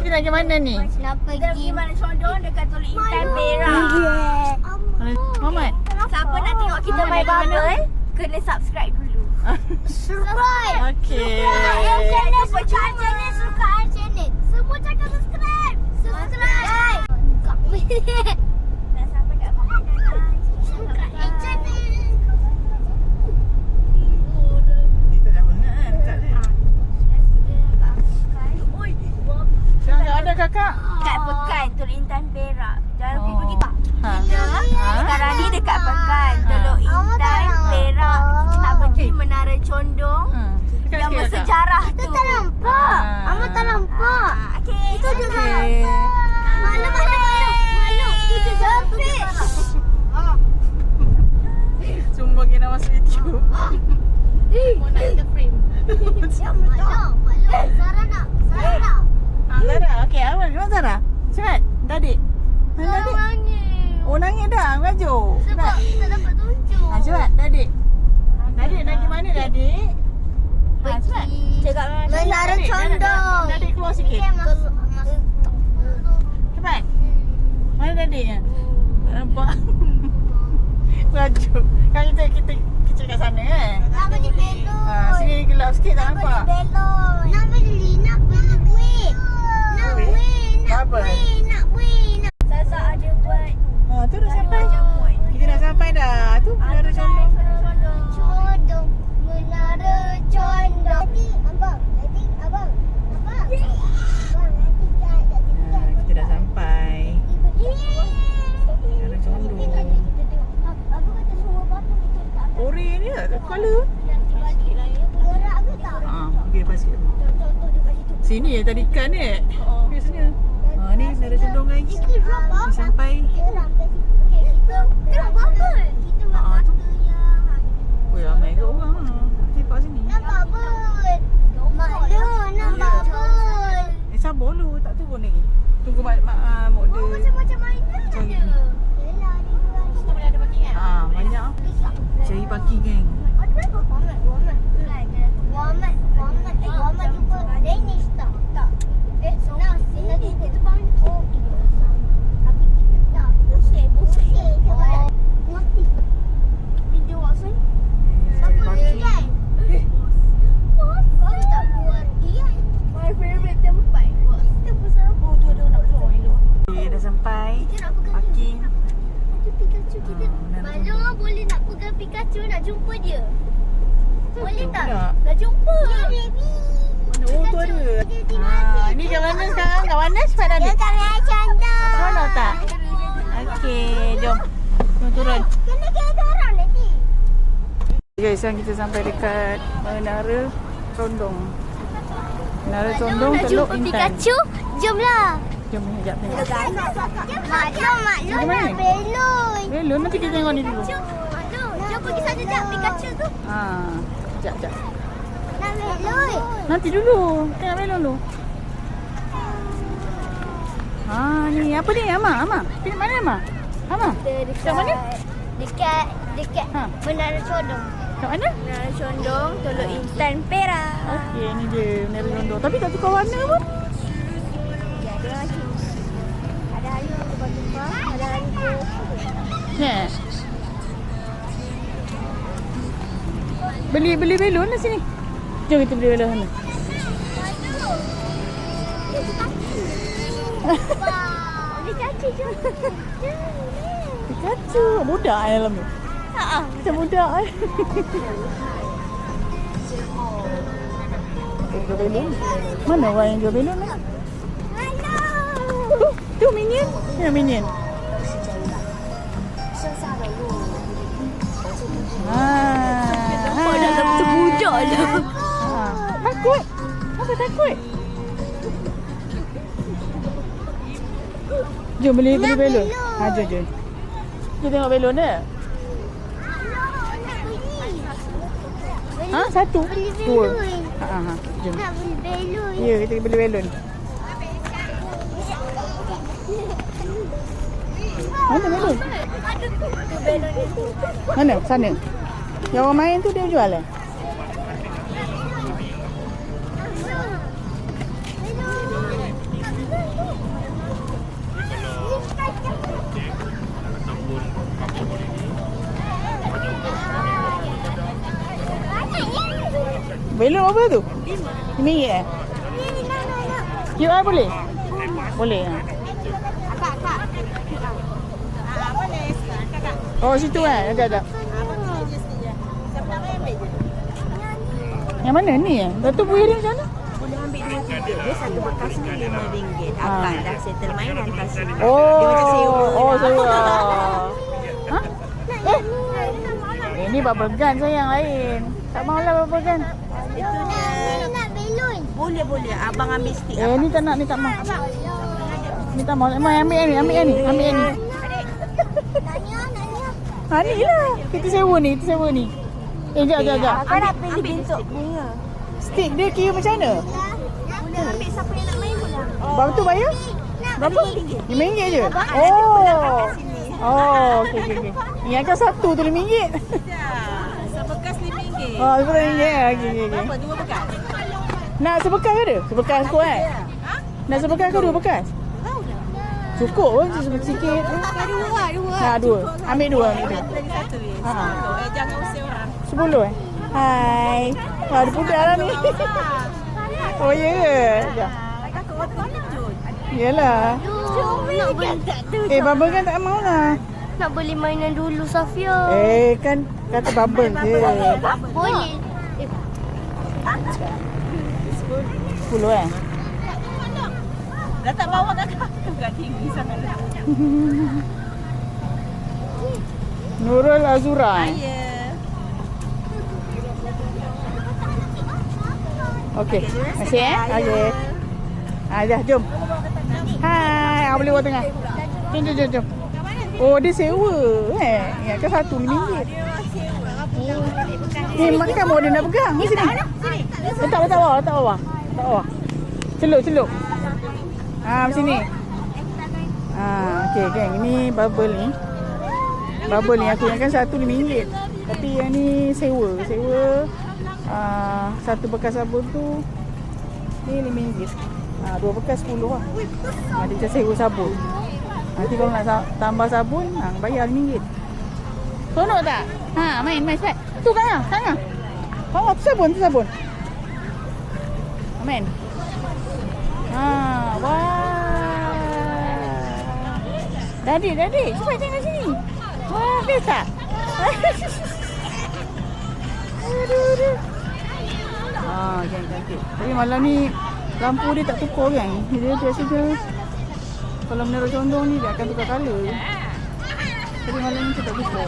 Kita nak pergi mana ni? Nak pergi mana condong dekat Teluk Intan Perak. Muhammad. Siapa nak tengok kita main bubble, kena subscribe dulu. Subscribe. Okey. Channel suka channel. Semua cakap subscribe. Subscribe. Dah sampai kat mana dah? Subscribe channel. Ni tak jauh kan? Tak ada. Jangan ada kakak. Kat Pekan, Teluk Intan Perak. Jangan pergi tak? Ha. Sekarang ni dekat Pekan, Teluk Intan Perak. Kita nak pergi Menara Condong yang bersejarah tu. Kita tak nampak. Amat tak nampak. Itu juga. Mana. Itu je. Cuma bagi nama video. Mau nak ada frame. Sarah nak. Zara, okey. Awal mana Zara? Cepat. Tadi. Mana tadi? Oh, nangis dah. Baju. Sebab tak dapat tunjuk. Cepat. Tadi. Tadi nak pergi mana tadi? Pergi Menara Condong. Tadi keluar sikit. Cepat. Mana tadi? Nampak. Baju. Kan kita kecil kat sana kan? Nak beli belon. Sini gelap sikit tak nampak. Nak beli kuih. Nak kuih. Sasa ada buat. Tu dah sampai. Kita dah sampai dah. Tu Menara Condong. Condong. Menara Condong. Abang. Kita dah sampai. Menara Condong. Ori ni tak kepala. Gerak ke tak? Okey pasir. Sini ya tadi ikan ni. Biasanya. Ni Menara Condong lagi. Dah sampai. Tengok bubble. Kita buat batu yang. Oh, ramai ke orang lah. Lepak sini. Nak bubble. Nak bubble. Sabar dulu. Tak turun lagi. Tunggu model. Macam-macam mainan Cari. ada. Yelah, dia boleh ada parking kan? Banyak. Cari parking geng. Ada berapa? Muhammad jumpa Danish tak? Tak. Nas. Nanti kita bangun. Oh, kita sama. Tapi kita tak. Pusing. Mati. Video Watson. Siapa ni kan? Kau tak buat dia. My favorite tempat. Kita pasal. Oh, tu ada nak keluar elok. Okay, dah sampai. Kita nak pegang Parking. Ada Pikachu kita. Malu boleh nak pegang Pikachu nak jumpa dia. Boleh tak? Dah jumpa. Ya, baby. Oh, tu ada. Ni kat mana sekarang? Kat mana cepat tadi? Dekat Menara Condong. Mana tak? Okey, jom. Jom turun. Kena kereta orang nanti. Guys, sekarang kita sampai dekat Menara Condong. Menara Condong Teluk Intan. Pikachu, jomlah. Jom sekejap tengok. Maklum nak belon. Belum nanti kita tengok ni dulu. Maklum, jom pergi sana jap Pikachu tu. Sekejap. Nak belon. Nanti dulu. Tengok belon dulu. Ni apa ni? Ama. Pilih mana Ama? Ama? Dekat mana? Dekat Menara Condong. Kat mana? Menara Condong, Teluk Intan Perak. Okey, ni dia Menara Condong. Tapi tak tukar warna pun. Ya, dia lagi. Ada hari tukar-tukar, ada hari Beli belon lah sini. Jom kita beli belon sana. Pikachu jom. Pikachu. Budak dalam ni. Macam budak Jual belon. Mana orang yang jual belon ni? Tu Minion. Ya Minion. Nampak dalam tu budak lah. Takut. Apa takut? Jom beli belon. Jom. Kita tengok belon dia. Satu. Beli Dua. belon. Jom. Nak beli belon. Ya, kita beli belon. Mana belon? Mana? Sana. Yang orang main tu dia jual lah. Belum apa tu? RM5 eh? QR boleh? Boleh. Oh situ ada. Yang mana ni? Datuk boleh macam mana? Boleh ambil 2 tiket. Dia satu bekas ni RM5. Akak dah settle mainan kat sini. Oh. Dia macam sewa. Oh sewa. Ha? Ini bubble gun sayang lain. Tak maulah bubble gun. Itu dia. Nak belon. Boleh. Abang ambil stick. Ni tak nak, ni tak mau. Ni tak mau. Ambil ni. Ha ni lah. Kita sewa ni. Jap. Akak nak pilih bentuk bunga. Stick dia kira macam mana? Boleh ambil siapa yang nak main boleh. Berapa tu bayar? Berapa? RM5 je? Oh, okey. Ingatkan satu tu RM5. Sebekas RM5. Oh, RM5. Okey. Berapa? 2 bekas? Nak sebekas ke ada? Sebekas kot kan? Nak sebekas ke 2 bekas? Cukup pun sikit. Dua. Ambil 2. Lagi satu je. Jangan usir orang. 10 Hai. Ada budak lah ni. Oh ya ke? Sekejap. Kakak warna Jun. Yelah. Nak beli tak tu. Bubble kan tak mau lah. Nak beli mainan dulu Safia. Kan kata bubble je. Boleh. 10 Dah tak bawa kakak. Kakak tinggi sangat. Nurul Azura. Ya. Okey. Masih Okey. Dah jom. Hai, boleh buat tengah. Jom. Oh, dia sewa. Ingatkan satu RM5. Ni makan mau dia nak pegang. Ni sini. Letak bawah. Celup. Sini. Okey, geng. Ini bubble ni. Aku ingatkan satu RM5. Tapi yang ni sewa. Satu bekas sabun tu ni RM5. 2 bekas 10 lah. Dia macam sewa sabun. Nanti kalau nak tambah sabun, bayar RM5. Seronok tak? Main cepat. Tu kan? Sana. Oh, tu sabun. Main. Wah. Dadik. Cepat tengok sini. Wah, best tak? Aduh. Cantik. Tapi malam ni lampu dia tak tukar kan? Dia biasa je. Kalau Menara Condong ni dia akan tukar colour. Tapi malam ni tak tukar.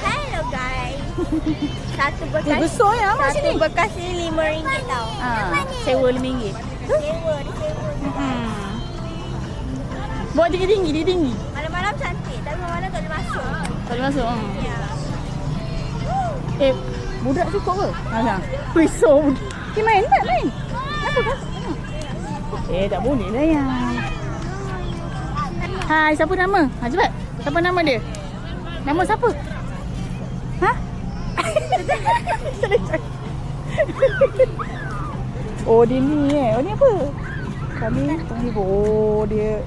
Hello guys. Satu bekas. Besar ya amat sini. Satu bekas ni RM5 tau. Sewa RM5. Sewa. Bawa dia tinggi. Malam-malam cantik. Tapi malam-malam tak boleh masuk. Tak boleh masuk. Ya. Budak cukup ke? Risau budak. Main. Apa kan? Tak boleh lah ya. Hai, siapa nama? Cepat. Siapa nama dia? Nama siapa? Oh, dia ni Oh, ni apa? Kami penghibur. Oh, dia.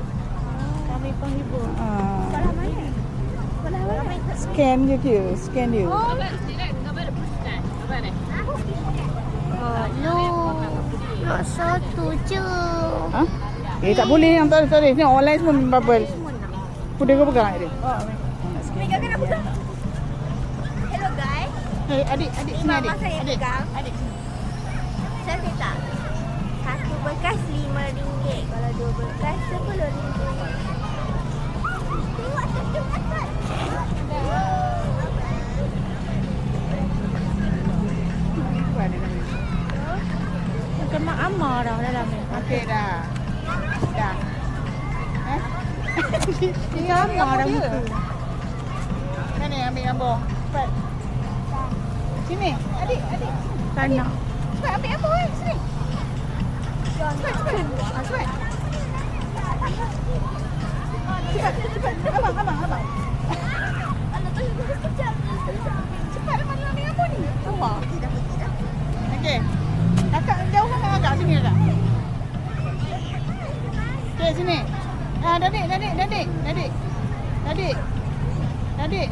Kami penghibur. Sekolah mana? Scan dia. Nak satu je. Tak boleh yang tak boleh. Ni online semua bubble. Kuda kau pegang dia. Pegang kan aku pegang. Hello guys. Adik sini Mama saya pegang. Adik. Cantik tak? Satu bekas RM5. Kalau 2 bekas RM10. Tengok cepat. Macam Mak Amar dah dalam ni. Okey dah. Tinggal Amar dah muka. Mana ambil gambar? Cepat. Sini. Adik. Tak nak. Cepat ambil gambar sini. Cepat. Cepat. Abang. Cepat mana ambil gambar ni? Gambar. Okey. Kakak jauh sangat agak sini agak. Okey sini. Dadik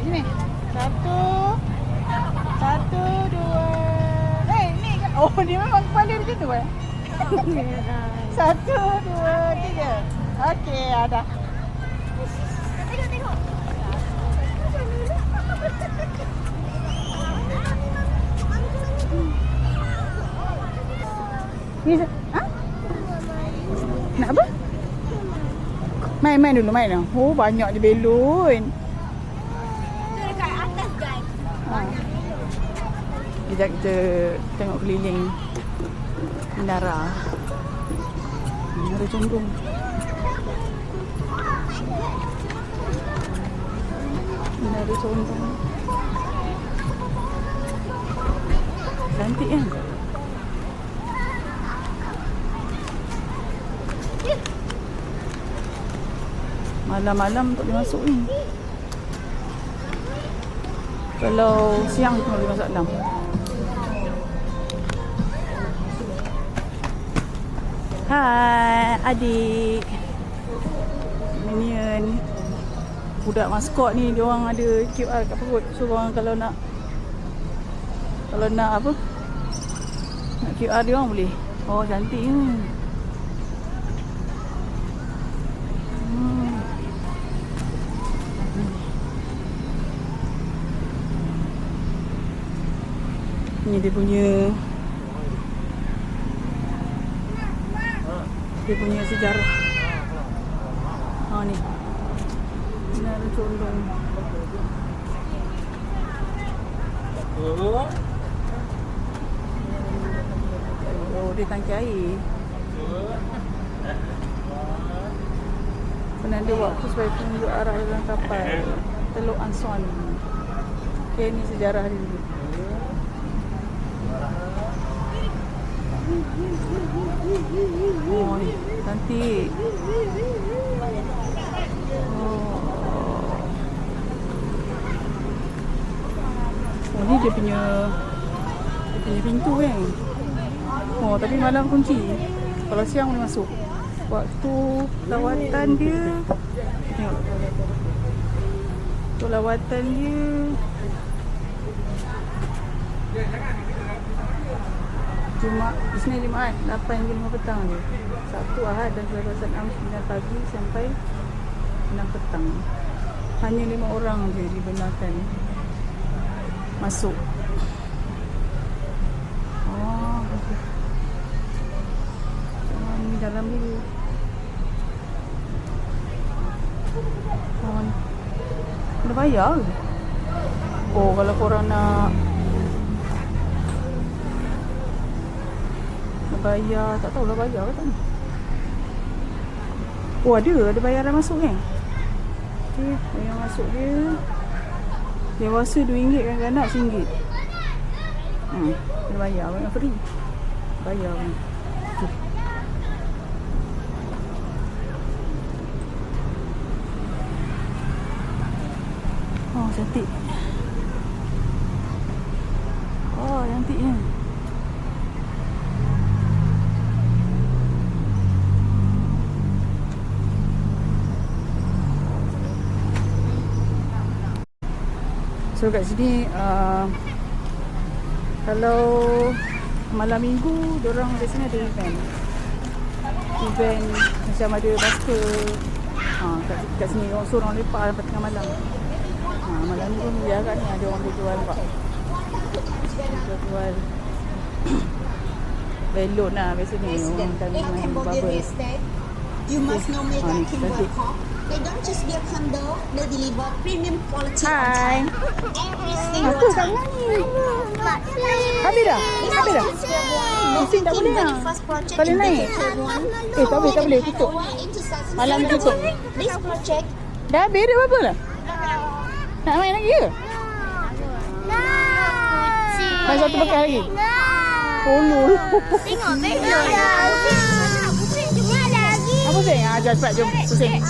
sini. Satu, dua. Ni. Oh, dia memang kepala macam tu eh. 1, 2, 3. Okey, ada. Tengok. Ni, ha? Nak apa? Main dulu, main lah. Oh, banyak je belon. Tu dekat atas guys. Ha. Sekejap kita tengok keliling menara. Menara Condong. Menara Condong. Cantik kan? Malam-malam tak boleh masuk ni. Kalau siang tu boleh masuk dalam. Hai adik. Minion. Budak maskot ni dia orang ada QR kat perut. So orang kalau nak apa? Nak QR dia orang boleh. Oh cantik ni. Ni dia punya sejarah. Ha ni. Menara Condong. Oh, dia tangki air. Penanda waktu supaya tunjuk arah dalam kapal Teluk Anson. Okay, ni sejarah dia dulu. Oh, cantik. Oh, ni dia punya pintu kan. Oh, tapi malam kunci. Kalau siang boleh masuk. Waktu lawatan dia. Tengok. Waktu lawatan dia. Isnin Jumaat 8 hingga 5 petang je. Sabtu Ahad dan Selasa 9 pagi sampai 6 petang. Hanya 5 orang je dibenarkan masuk. Oh. Ni dalam ni. Oh. Kena bayar ke? Oh, kalau korang nak bayar, tak tahulah bayar ke tak ni. Oh ada bayaran masuk kan. Okay, bayar masuk dia dewasa RM2 kan, kanak RM1. Kena bayar, banyak free. Bayar kan. Okay. Oh cantik. Oh cantiknya. So kat sini kalau malam minggu diorang biasanya ada event macam ada basket. Kat sini orang suruh orang lepak sampai tengah malam. Malam ni pun dia agak ni ada orang jual pak. Jual belon lah biasanya orang kan main bubble. You must know Mega Kimber Corp. They don't just build condo, they deliver premium quality Hai. every single Apa kat time. ni? Habis dah? Mesin tak boleh lah. Tak boleh naik. Tak boleh tutup. Malam ni tutup. This project Dah habis dah berapa lah? Nak main lagi ke? Main satu bekas lagi? Oh lol. Tengok belon. Apa pusing? Jom cepat jom. Pusing.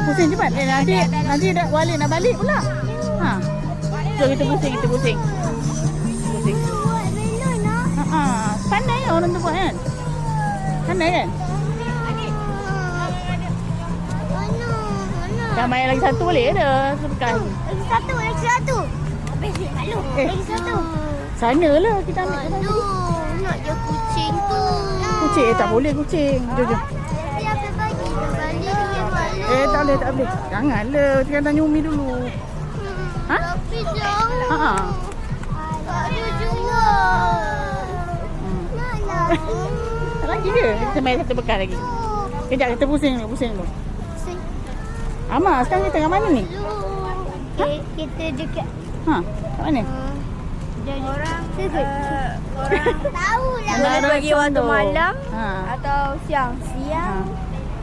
Pusing cepat. Nanti dah balik pula. Jom kita pusing. Pusing. Pandai lah orang tu buat kan? Pandai kan? Dah main lagi satu boleh dah. Satu bekas. Lagi satu. Habis malu. Lagi satu. Sana lah kita ambil. Nak je kucing tu. Kucing tak boleh kucing. Jom. Dia apa bagi dia balik dia malu. Tak boleh. Janganlah, kita tanya Umi dulu. Ha? Tapi jauh. Ha. Tak ada juga. Mana? Lagi ke? Kita main satu bekal lagi. Kejap kita pusing dulu. Amar, sekarang kita tengah mana ni? Kita dekat Ha, kat mana? orang tahu lah. Boleh Bagi waktu malam Ha. atau siang-siang.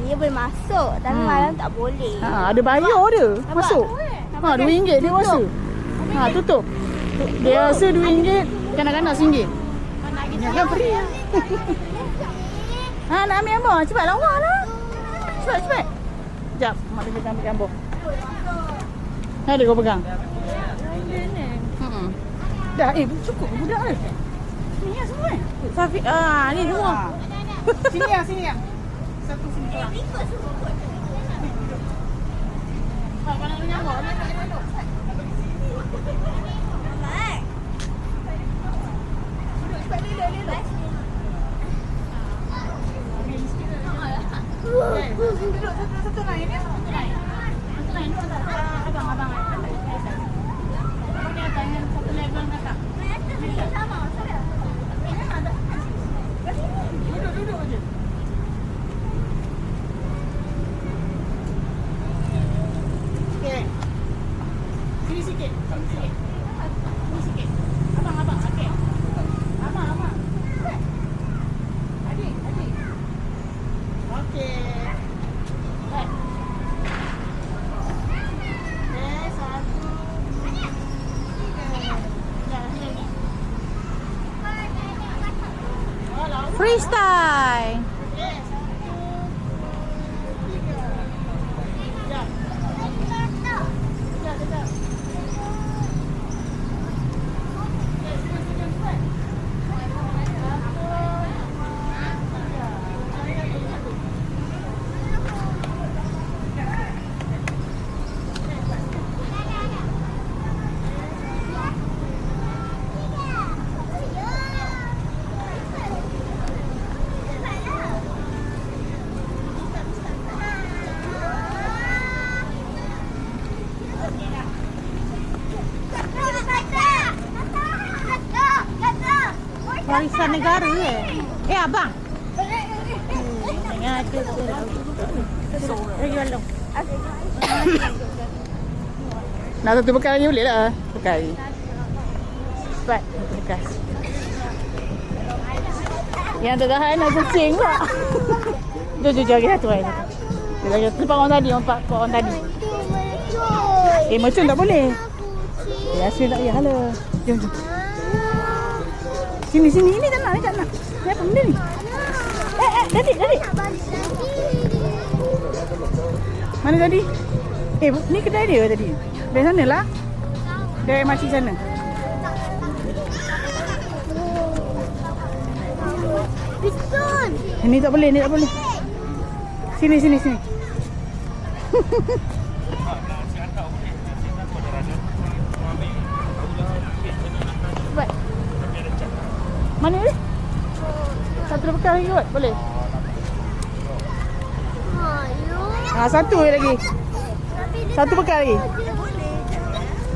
Dia boleh masuk tapi malam tak boleh. Ada bayar dia. Masuk. RM2 dia rasa. Tutup. Dia rasa RM2, kadang-kadang RM1. Ni kan free lah. Nak ambil gambar. Cepat lawa lah. Cepat. Sekejap. Mak dia ambil gambar. Ada kau pegang. Dah, cukup budak ni. Ni lah semua Safi, ni semua. Sini yang. Satu sini. Ikut semua kot. Kalau nak nyamuk, nak duduk. Baik. Duduk cepat lelak. Duduk satu lain ya. Satu lain. Abang. Satu level kakak. Sama. Duduk je. Okey. Sini sikit. Abang. Okey. Abang. Adik. Okey. Baik. Satu. Freestyle. Warisan negara abang. Jangan ada. Nak satu bekal lagi boleh lah. Bekal lagi. Cepat. Bekas. Yang tertahan nak kucing pula. Jom lagi satu lagi. Tempat orang tadi. Mercun tak boleh. Asyik tak payah lah. Jom. Sini. Ini tak nak. Ni apa benda ni? Tadi. Mana tadi? Ni kedai dia tadi. Dari sana lah. Dari makcik sana. Pistol. Ini tak boleh. Sini. Cepat. Mana ni? Satu bekal lagi kot? Boleh? Satu lagi. Satu bekal lagi.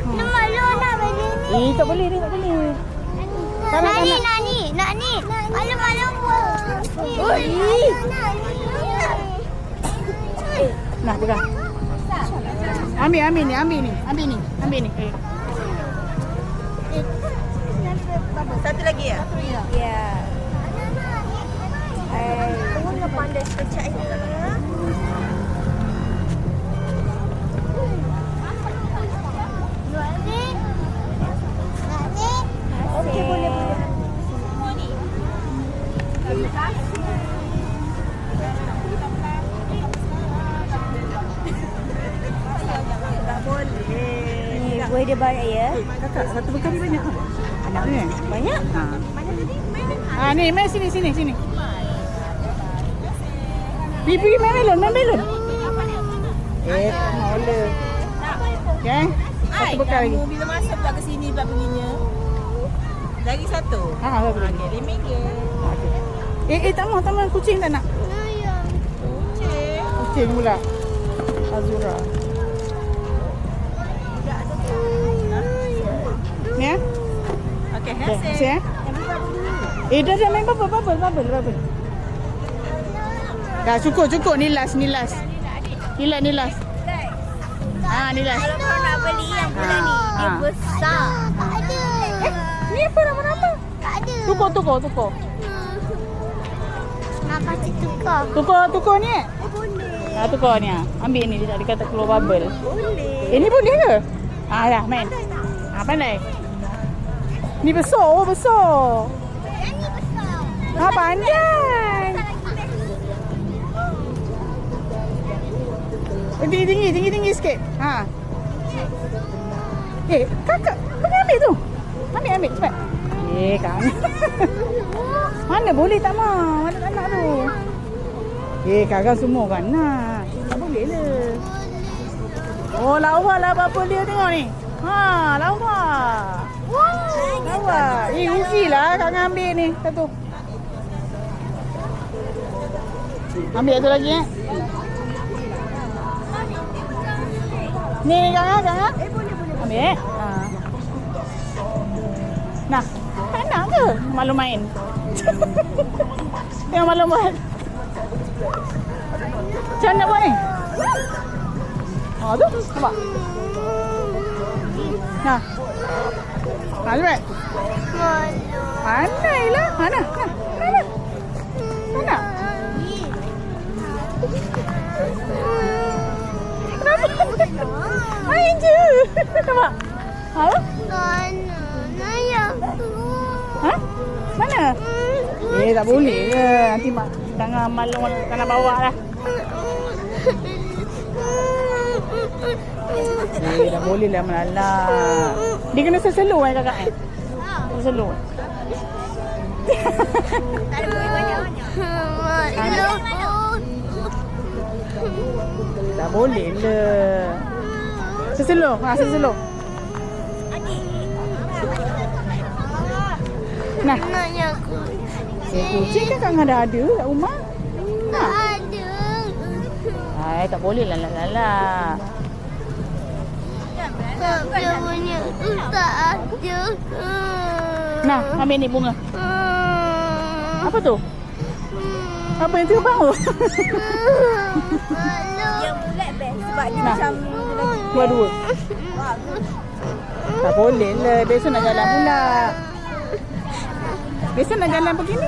Nak malu nak bagi ni. Tak boleh. Nak ni. Malu. Nah, pegang. Ambil ni. Satu lagi ya? Ya. Tunggu nak pandai sekejap ni. Okey, boleh. Terima kasih. Tak boleh. Buah dia banyak ya? Kakak, satu bekal ni banyak. Anak ni banyak? Mana tadi? Ni, main sini. Pergi main melon. Tak boleh. Okey. Satu bekal lagi. Bila masuk pula ke sini pula bunyinya. Lagi satu. Satu lagi. Okey, RM5. Okay. Tak mau kucing tak nak. Kucing pula. Azura. Ni ya? Okey, Okay, hasil. hasil ya. Dah main bubble. Dah cukup ni last. Ni last. Ni last. Ni last. Kalau nak beli yang bulan ni, dia besar. Tak ada. Ni apa nama? Tak ada. Tukar. Nak kasih tukar. Tukar ni eh? Boleh. Tukar ni ah. Ambil ni dia kata keluar bubble. Boleh. Ni boleh ke? Dah main. Pandai. Ni besar. Yang ni besar. Pandai. Tinggi sikit. Kakak, pergi ambil tu. Ambil cepat. Kang. Mana boleh tak mau? Mana tak nak tu? Kakak semua kan nak. Tak boleh lah. Oh, lawa lah bapa dia tengok ni. Lawa. Lawa. Rugilah kakak ambil ni satu. Ambil satu lagi Ni kakak. Ambil Nah, tak nak ke malu main? Tengok malu buat. Macam mana nak buat ni? Tu, nampak? Nah. Cepat. Pandai lah. Mana? Kenapa? Main je. Nampak? Mana? Tak boleh ke. Nanti jangan malu tak nak bawa lah. Tak boleh lah melalak. Dia kena seselo kakak Seselo. Tak ada boleh banyak-banyak. Tak boleh lah. Seselo. Seselo. Nah. Naknya Kucing kan kakak dah ada kat rumah. tak ada. Tak boleh lah. Dia punya tu tak ada. Nah, ambil ni bunga. Apa tu? Apa yang terbang tu? Yang bulat best sebab dia Nah. macam Dua. Tak boleh lah. Besok nak jalan pula. Besok nak jalan begini.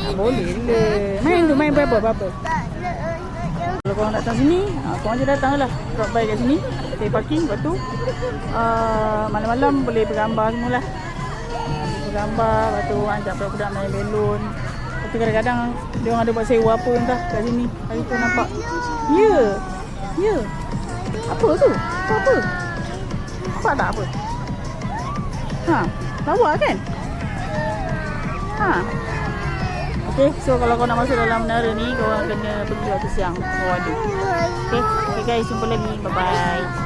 Tak boleh lah. Main berapa? Kalau korang datang sini, korang je datang lah. Drop by kat sini. Stay parking. Lepas tu malam-malam boleh bergambar semualah. Bergambar. Lepas tu ajak budak-budak main belon. Lepas tu kadang-kadang dia orang ada buat sewa apa entah kat sini. Hari tu nampak. Ya. Apa tu? Apa? Nampak tak apa? Lawa kan? Okay, so kalau kau nak masuk dalam menara ni, kau orang kena pergi waktu siang. Okay guys, jumpa lagi. Bye-bye.